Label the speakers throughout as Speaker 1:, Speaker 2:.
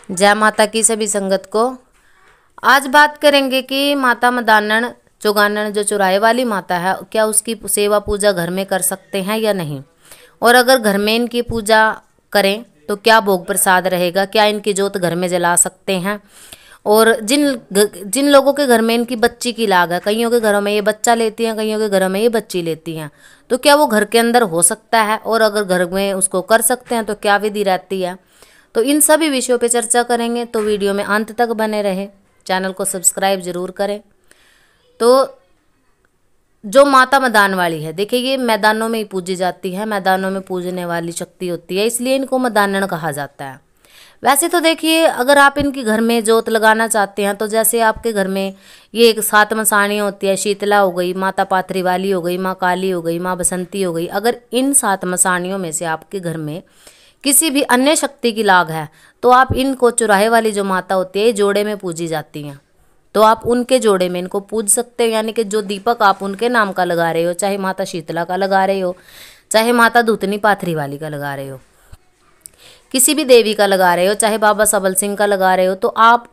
Speaker 1: जय माता की सभी संगत को। आज बात करेंगे कि माता मदानन चुगानन जो चुराहे वाली माता है, क्या उसकी सेवा पूजा घर में कर सकते हैं या नहीं, और अगर घर में इनकी पूजा करें तो क्या भोग प्रसाद रहेगा, क्या इनकी जोत घर में जला सकते हैं। और जिन जिन लोगों के घर में इनकी बच्ची की लाग है, कईयों के घरों में ये बच्चा लेती हैं, कईयों के घरों में ये बच्ची लेती हैं, तो क्या वो घर के अंदर हो सकता है, और अगर घर में उसको कर सकते हैं तो क्या विधि रहती है। तो इन सभी विषयों पे चर्चा करेंगे, तो वीडियो में अंत तक बने रहे। चैनल को सब्सक्राइब जरूर करें। तो जो माता मैदान वाली है, देखिए ये मैदानों में ही पूजी जाती है, मैदानों में पूजने वाली शक्ति होती है, इसलिए इनको मदानन कहा जाता है। वैसे तो देखिए, अगर आप इनके घर में जोत लगाना चाहते हैं तो जैसे आपके घर में ये एक 7 मसाणियाँ होती है, शीतला हो गई, माता पाथरी वाली हो गई, माँ काली हो गई, माँ बसंती हो गई, अगर इन 7 मसाणियों में से आपके घर में किसी भी अन्य शक्ति की लाग है तो आप इनको चुराहे वाली जो माता होती है, जोड़े में पूजी जाती हैं, तो आप उनके जोड़े में इनको पूज सकते हो। यानी कि जो दीपक आप उनके नाम का लगा रहे हो, चाहे माता शीतला का लगा रहे हो, चाहे माता दूतनी पाथरी वाली का लगा रहे हो, किसी भी देवी का लगा रहे हो, चाहे बाबा सबल सिंह का लगा रहे हो, तो आप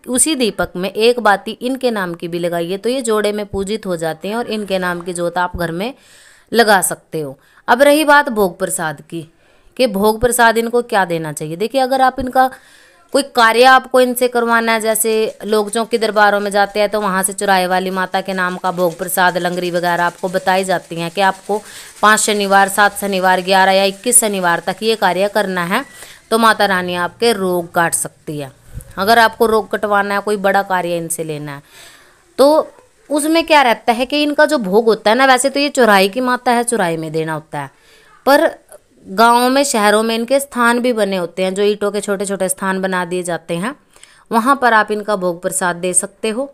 Speaker 1: उसी दीपक में एक बाती इनके नाम की भी लगाइए, तो ये जोड़े में पूजित हो जाते हैं और इनके नाम की जोत आप घर में लगा सकते हो। अब रही बात भोग प्रसाद की, कि भोग प्रसाद इनको क्या देना चाहिए। देखिए, अगर आप इनका कोई कार्य आपको इनसे करवाना है, जैसे लोग चौकी दरबारों में जाते हैं तो वहाँ से चुराहे वाली माता के नाम का भोग प्रसाद लंगरी वगैरह आपको बताई जाती हैं कि आपको 5 शनिवार, 7 शनिवार, 11 या 21 शनिवार तक ये कार्य करना है, तो माता रानी आपके रोग काट सकती है। अगर आपको रोग कटवाना है, कोई बड़ा कार्य इनसे लेना है, तो उसमें क्या रहता है कि इनका जो भोग होता है ना, वैसे तो ये चुराहे की माता है, चुराहे में देना होता है, पर गाँव में, शहरों में इनके स्थान भी बने होते हैं, जो ईंटों के छोटे छोटे स्थान बना दिए जाते हैं, वहाँ पर आप इनका भोग प्रसाद दे सकते हो।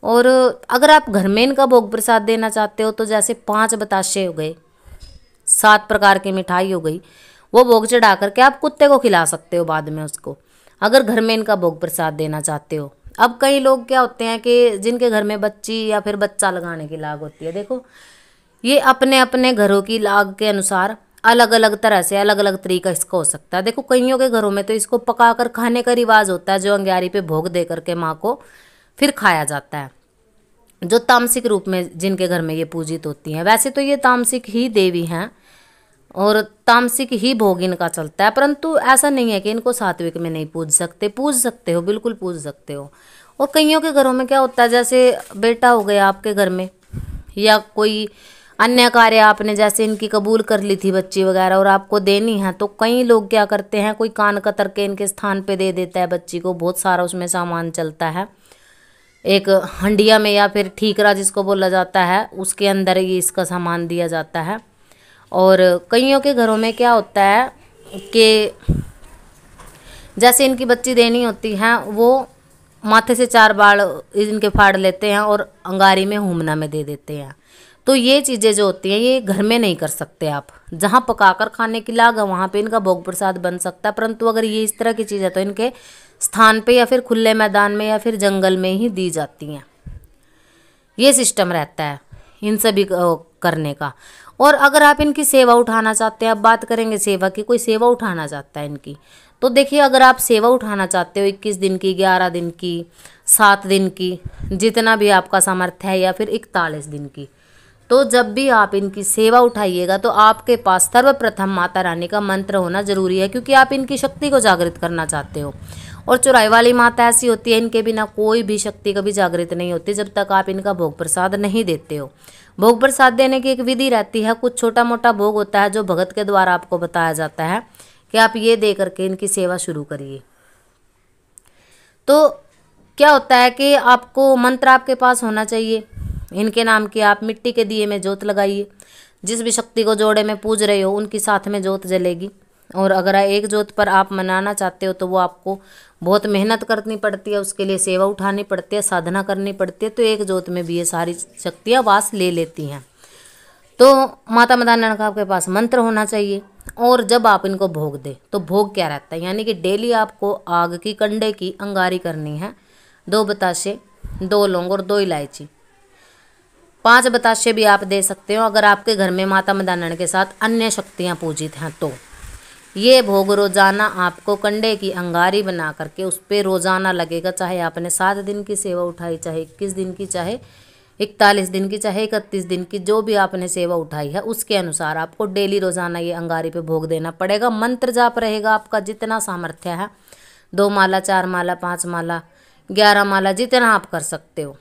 Speaker 1: और अगर आप घर में इनका भोग प्रसाद देना चाहते हो तो जैसे 5 बताशे हो गए, 7 प्रकार की मिठाई हो गई, वो भोग चढ़ा करके आप कुत्ते को खिला सकते हो बाद में उसको, अगर घर में इनका भोग प्रसाद देना चाहते हो। अब कई लोग क्या होते हैं कि जिनके घर में बच्ची या फिर बच्चा लगाने की लाग होती है, देखो ये अपने अपने घरों की लाग के अनुसार अलग अलग तरह से, अलग अलग तरीका इसका हो सकता है। देखो, कईयों के घरों में तो इसको पकाकर खाने का रिवाज होता है, जो अंगारी पे भोग दे करके माँ को फिर खाया जाता है, जो तामसिक रूप में जिनके घर में ये पूजित होती हैं। वैसे तो ये तामसिक ही देवी हैं और तामसिक ही भोग इनका चलता है, परंतु ऐसा नहीं है कि इनको सात्विक में नहीं पूज सकते, पूज सकते हो, बिल्कुल पूज सकते हो। और कईयों के घरों में क्या होता है, जैसे बेटा हो गया आपके घर में, या कोई अन्य कार्य आपने जैसे इनकी कबूल कर ली थी बच्ची वगैरह और आपको देनी है, तो कई लोग क्या करते हैं, कोई कान कतर के इनके स्थान पे दे देता है बच्ची को, बहुत सारा उसमें सामान चलता है, एक हंडिया में या फिर ठीकरा जिसको बोला जाता है, उसके अंदर ही इसका सामान दिया जाता है। और कईयों के घरों में क्या होता है कि जैसे इनकी बच्ची देनी होती है, वो माथे से 4 बाल इनके फाड़ लेते हैं और अंगारी में हुमना में दे देते हैं। तो ये चीज़ें जो होती हैं ये घर में नहीं कर सकते आप, जहाँ पकाकर खाने की लाग है वहाँ पे इनका भोग प्रसाद बन सकता है, परंतु अगर ये इस तरह की चीज़ है तो इनके स्थान पे या फिर खुले मैदान में या फिर जंगल में ही दी जाती हैं। ये सिस्टम रहता है इन सभी करने का। और अगर आप इनकी सेवा उठाना चाहते हैं, अब बात करेंगे सेवा की, कोई सेवा उठाना चाहता है इनकी, तो देखिए अगर आप सेवा उठाना चाहते हो 21 दिन की, 11 दिन की, 7 दिन की, जितना भी आपका सामर्थ्य है, या फिर 41 दिन की, तो जब भी आप इनकी सेवा उठाइएगा तो आपके पास सर्वप्रथम माता रानी का मंत्र होना जरूरी है, क्योंकि आप इनकी शक्ति को जागृत करना चाहते हो। और चुराई वाली माता ऐसी होती है, इनके बिना कोई भी शक्ति कभी जागृत नहीं होती जब तक आप इनका भोग प्रसाद नहीं देते हो। भोग प्रसाद देने की एक विधि रहती है, कुछ छोटा मोटा भोग होता है जो भगत के द्वारा आपको बताया जाता है कि आप ये दे करके इनकी सेवा शुरू करिए। तो क्या होता है कि आपको मंत्र आपके पास होना चाहिए इनके नाम की। आप मिट्टी के दिए में जोत लगाइए, जिस भी शक्ति को जोड़े में पूज रहे हो उनकी साथ में जोत जलेगी। और अगर एक जोत पर आप मनाना चाहते हो तो वो आपको बहुत मेहनत करनी पड़ती है, उसके लिए सेवा उठानी पड़ती है, साधना करनी पड़ती है, तो एक जोत में भी ये सारी शक्तियाँ वास ले लेती हैं। तो माता मदानन का आपके पास मंत्र होना चाहिए। और जब आप इनको भोग दे तो भोग क्या रहता है, यानी कि डेली आपको आग की कंडे की अंगारी करनी है, 2 बताशे, 2 लौंग और 2 इलायची, 5 बताशे भी आप दे सकते हो अगर आपके घर में माता मदानन के साथ अन्य शक्तियाँ पूजित हैं तो। ये भोग रोजाना आपको कंडे की अंगारी बना करके उस पर रोजाना लगेगा। चाहे आपने 7 दिन की सेवा उठाई, चाहे 21 दिन की, चाहे 41 दिन की, चाहे 31 दिन की, जो भी आपने सेवा उठाई है उसके अनुसार आपको डेली रोजाना ये अंगारी पे भोग देना पड़ेगा। मंत्र जाप रहेगा आपका जितना सामर्थ्य है, 2 माला, 4 माला, 5 माला, 11 माला, जितना आप कर सकते हो।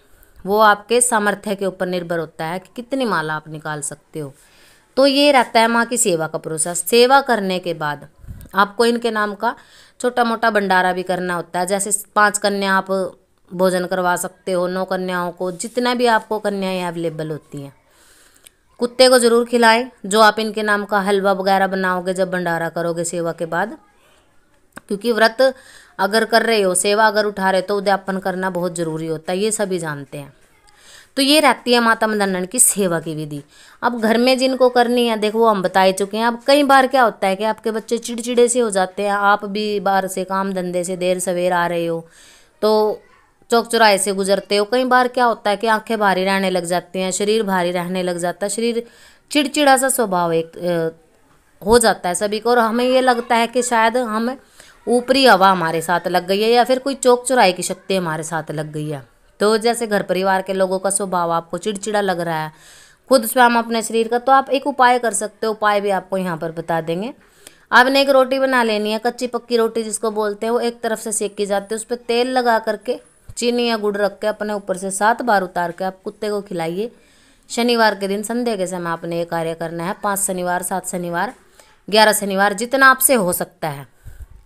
Speaker 1: वो आपके सामर्थ्य के ऊपर निर्भर होता है कि कितनी माला आप निकाल सकते हो। तो ये रहता है माँ की सेवा का प्रोसेस। सेवा करने के बाद आपको इनके नाम का छोटा मोटा भंडारा भी करना होता है। जैसे 5 कन्या आप भोजन करवा सकते हो, 9 कन्याओं को, जितना भी आपको कन्याएं अवेलेबल होती हैं। कुत्ते को जरूर खिलाएं, जो आप इनके नाम का हलवा वगैरह बनाओगे जब भंडारा करोगे सेवा के बाद। क्योंकि व्रत अगर कर रहे हो, सेवा अगर उठा रहे हो, तो उद्यापन करना बहुत जरूरी होता है, ये सभी जानते हैं। तो ये रहती है माता मदन्नन की सेवा की विधि। अब घर में जिनको करनी है, देखो वो हम बता ही चुके हैं। अब कई बार क्या होता है कि आपके बच्चे चिड़चिड़े से हो जाते हैं, आप भी बाहर से काम धंधे से देर सवेर आ रहे हो, तो चौक चौराहे से गुजरते हो, कई बार क्या होता है कि आंखें भारी रहने लग जाती हैं, शरीर भारी रहने लग जाता है, शरीर चिड़चिड़ा सा स्वभाव एक हो जाता है सभी को। और हमें ये लगता है कि शायद हम ऊपरी हवा हमारे साथ लग गई है, या फिर कोई चौक चौराहे की शक्ति हमारे साथ लग गई है। तो जैसे घर परिवार के लोगों का स्वभाव आपको चिड़चिड़ा लग रहा है, खुद स्वयं अपने शरीर का, तो आप एक उपाय कर सकते हो। उपाय भी आपको यहाँ पर बता देंगे। आपने एक रोटी बना लेनी है, कच्ची पक्की रोटी जिसको बोलते हैं, वो एक तरफ से सेकी जाती है, उस पर तेल लगा करके चीनी या गुड़ रख के अपने ऊपर से 7 बार उतार के आप कुत्ते को खिलाइए। शनिवार के दिन संध्या के समय आपने ये कार्य करना है। 5 शनिवार, 7 शनिवार, 11 शनिवार, जितना आपसे हो सकता है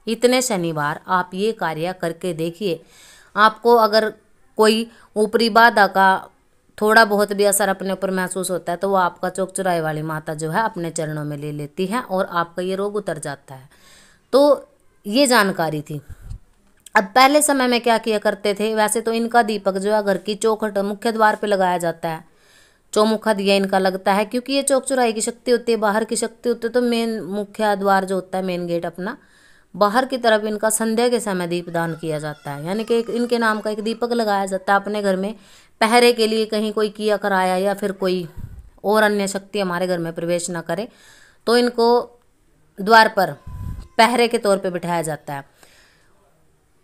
Speaker 1: इतने शनिवार आप ये कार्य करके देखिए। आपको अगर कोई ऊपरी बाधा का थोड़ा बहुत भी असर अपने ऊपर महसूस होता है, तो वो आपका चौक चौराहे वाली माता जो है अपने चरणों में ले लेती है और आपका ये रोग उतर जाता है। तो ये जानकारी थी। अब पहले समय में क्या किया करते थे, वैसे तो इनका दीपक जो है घर की चौखट मुख्य द्वार पे लगाया जाता है। चौमुखा दिया इनका लगता है, क्योंकि ये चौक चौराहे की शक्ति होती है, बाहर की शक्ति होती है। तो मेन मुख्य द्वार जो होता है, मेन गेट अपना, बाहर की तरफ इनका संध्या के समय दीपदान किया जाता है। यानी कि इनके नाम का एक दीपक लगाया जाता है अपने घर में, पहरे के लिए। कहीं कोई किया कराया या फिर कोई और अन्य शक्ति हमारे घर में प्रवेश ना करे, तो इनको द्वार पर पहरे के तौर पे बिठाया जाता है।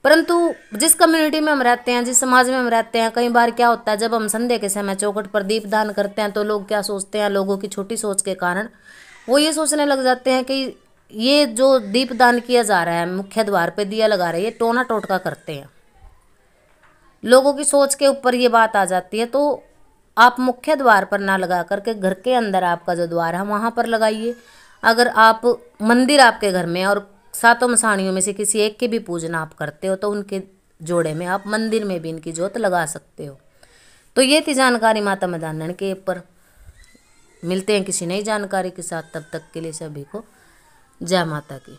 Speaker 1: परंतु जिस कम्युनिटी में हम रहते हैं, जिस समाज में हम रहते हैं, कई बार क्या होता है, जब हम संध्या के समय चौखट पर दीपदान करते हैं, तो लोग क्या सोचते हैं, लोगों की छोटी सोच के कारण वो ये सोचने लग जाते हैं कि ये जो दीपदान किया जा रहा है, मुख्य द्वार पे दिया लगा रहे हैं, ये टोना टोटका करते हैं। लोगों की सोच के ऊपर ये बात आ जाती है। तो आप मुख्य द्वार पर ना लगा करके घर के अंदर आपका जो द्वार है वहाँ पर लगाइए। अगर आप मंदिर आपके घर में और 7 मसाणियों में से किसी एक की भी पूजना आप करते हो, तो उनके जोड़े में आप मंदिर में भी इनकी जोत लगा सकते हो। तो ये थी जानकारी माता मदान्नन के ऊपर। मिलते हैं किसी नई जानकारी के साथ, तब तक के लिए सभी को जय माता की।